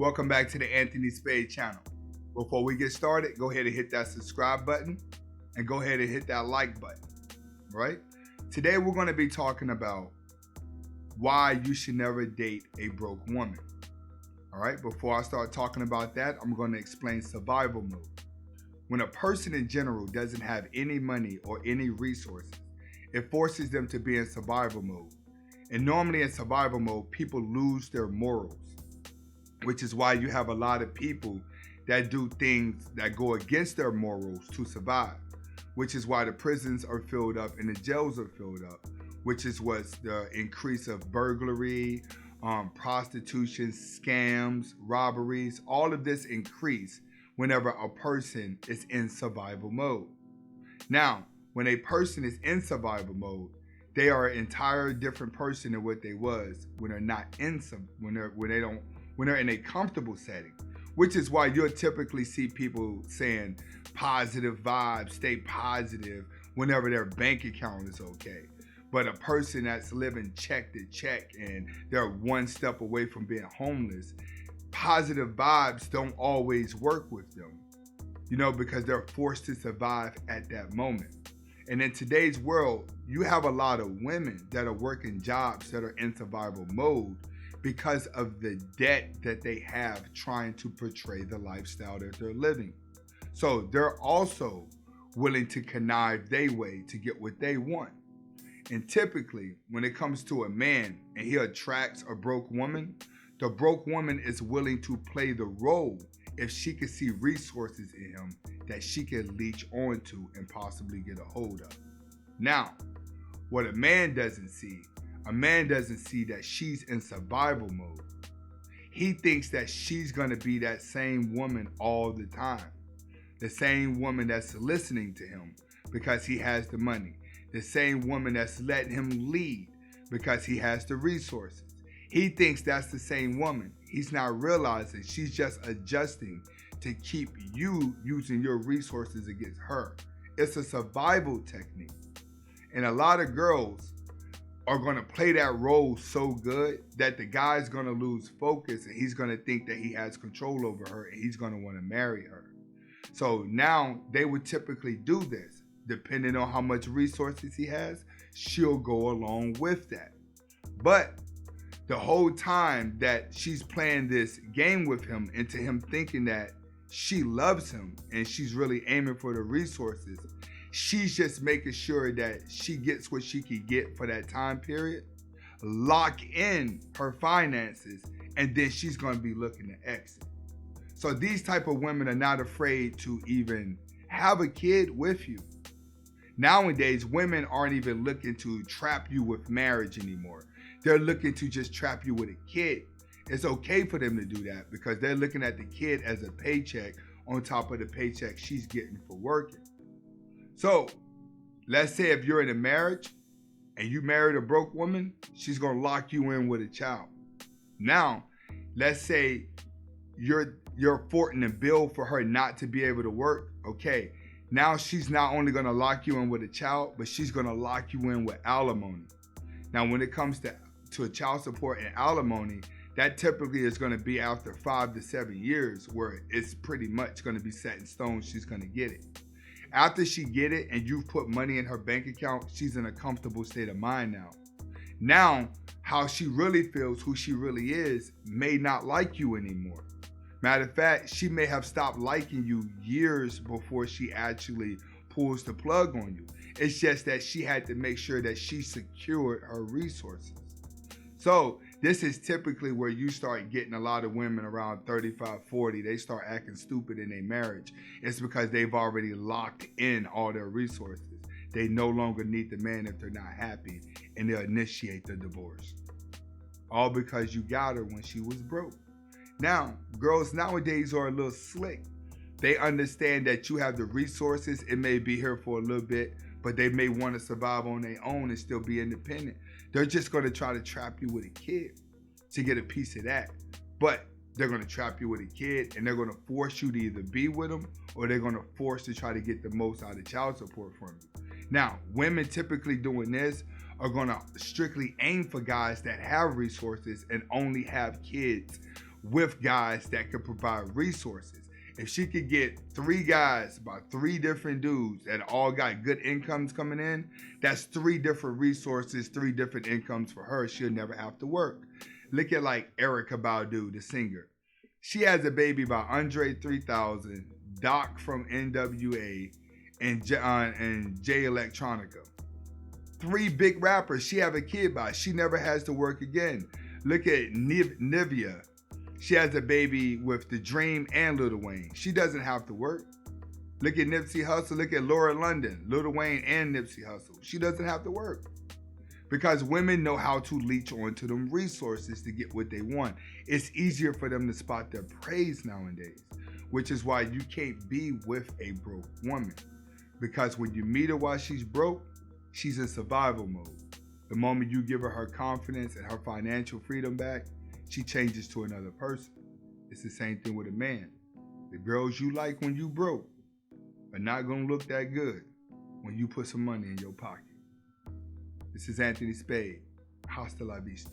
Welcome back to the Anthony Spade channel. Before we get started, go ahead and hit that subscribe button and go ahead and hit that like button, right? Today we're going to be talking about why you should never date a broke woman. All right, before I start talking about that, I'm going to explain survival mode. When a person in general doesn't have any money or any resources, it forces them to be in survival mode. And normally in survival mode, people lose their morals, which is why you have a lot of people that do things that go against their morals to survive, which is why the prisons are filled up and the jails are filled up, which is what's the increase of burglary, prostitution, scams, robberies. All of this increase whenever a person is in survival mode. Now, when a person is in survival mode, they are an entire different person than what they was when they're not in when they're in a comfortable setting, which is why you'll typically see people saying positive vibes, stay positive whenever their bank account is okay. But a person that's living check to check and they're one step away from being homeless, positive vibes don't always work with them, because they're forced to survive at that moment. And in today's world, you have a lot of women that are working jobs that are in survival mode because of the debt that they have trying to portray the lifestyle that they're living. So they're also willing to connive their way to get what they want. And typically, when it comes to a man and he attracts a broke woman, the broke woman is willing to play the role if she can see resources in him that she can leech onto and possibly get a hold of. Now, what a man doesn't see that she's in survival mode. He thinks that she's going to be that same woman all the time. The same woman that's listening to him because he has the money. The same woman that's letting him lead because he has the resources. He thinks that's the same woman. He's not realizing she's just adjusting to keep you using your resources against her. It's a survival technique. And a lot of girls are going to play that role so good that the guy's going to lose focus and he's going to think that he has control over her and he's going to want to marry her. So now they would typically do this. Depending on how much resources he has, she'll go along with that. But the whole time that she's playing this game with him into him thinking that she loves him and she's really aiming for the resources, she's just making sure that she gets what she can get for that time period, lock in her finances, and then she's going to be looking to exit. So these type of women are not afraid to even have a kid with you. Nowadays, women aren't even looking to trap you with marriage anymore. They're looking to just trap you with a kid. It's okay for them to do that because they're looking at the kid as a paycheck on top of the paycheck she's getting for working. So let's say if you're in a marriage and you married a broke woman, she's going to lock you in with a child. Now, let's say you're footing a bill for her not to be able to work. Okay. Now she's not only going to lock you in with a child, but she's going to lock you in with alimony. Now, when it comes to a child support and alimony, that typically is going to be after 5 to 7 years where it's pretty much going to be set in stone. She's going to get it. After she get it and you've put money in her bank account, she's in a comfortable state of mind now. Now, how she really feels, who she really is, may not like you anymore. Matter of fact, she may have stopped liking you years before she actually pulls the plug on you. It's just that she had to make sure that she secured her resources. So this is typically where you start getting a lot of women around 35, 40. They start acting stupid in their marriage. It's because they've already locked in all their resources. They no longer need the man if they're not happy, and they'll initiate the divorce. All because you got her when she was broke. Now, girls nowadays are a little slick. They understand that you have the resources. It may be here for a little bit, but they may want to survive on their own and still be independent. They're just going to try to trap you with a kid to get a piece of that. But they're going to trap you with a kid and they're going to force you to either be with them or they're going to force to try to get the most out of child support from you. Now, women typically doing this are going to strictly aim for guys that have resources and only have kids with guys that could provide resources. If she could get 3 guys by 3 different dudes that all got good incomes coming in, that's 3 different resources, 3 different incomes for her. She'll never have to work. Look at like Erykah Badu, the singer. She has a baby by Andre 3000, Doc from NWA, and Jay Electronica. 3 big rappers she have a kid by. She never has to work again. Look at Nivea. She has a baby with The Dream and Lil Wayne. She doesn't have to work. Look at Nipsey Hussle. Look at Laura London, Lil Wayne and Nipsey Hussle. She doesn't have to work. Because women know how to leech onto them resources to get what they want. It's easier for them to spot their praise nowadays, which is why you can't be with a broke woman. Because when you meet her while she's broke, she's in survival mode. The moment you give her her confidence and her financial freedom back, she changes to another person. It's the same thing with a man. The girls you like when you broke are not gonna look that good when you put some money in your pocket. This is Anthony Spade. Hasta la vista.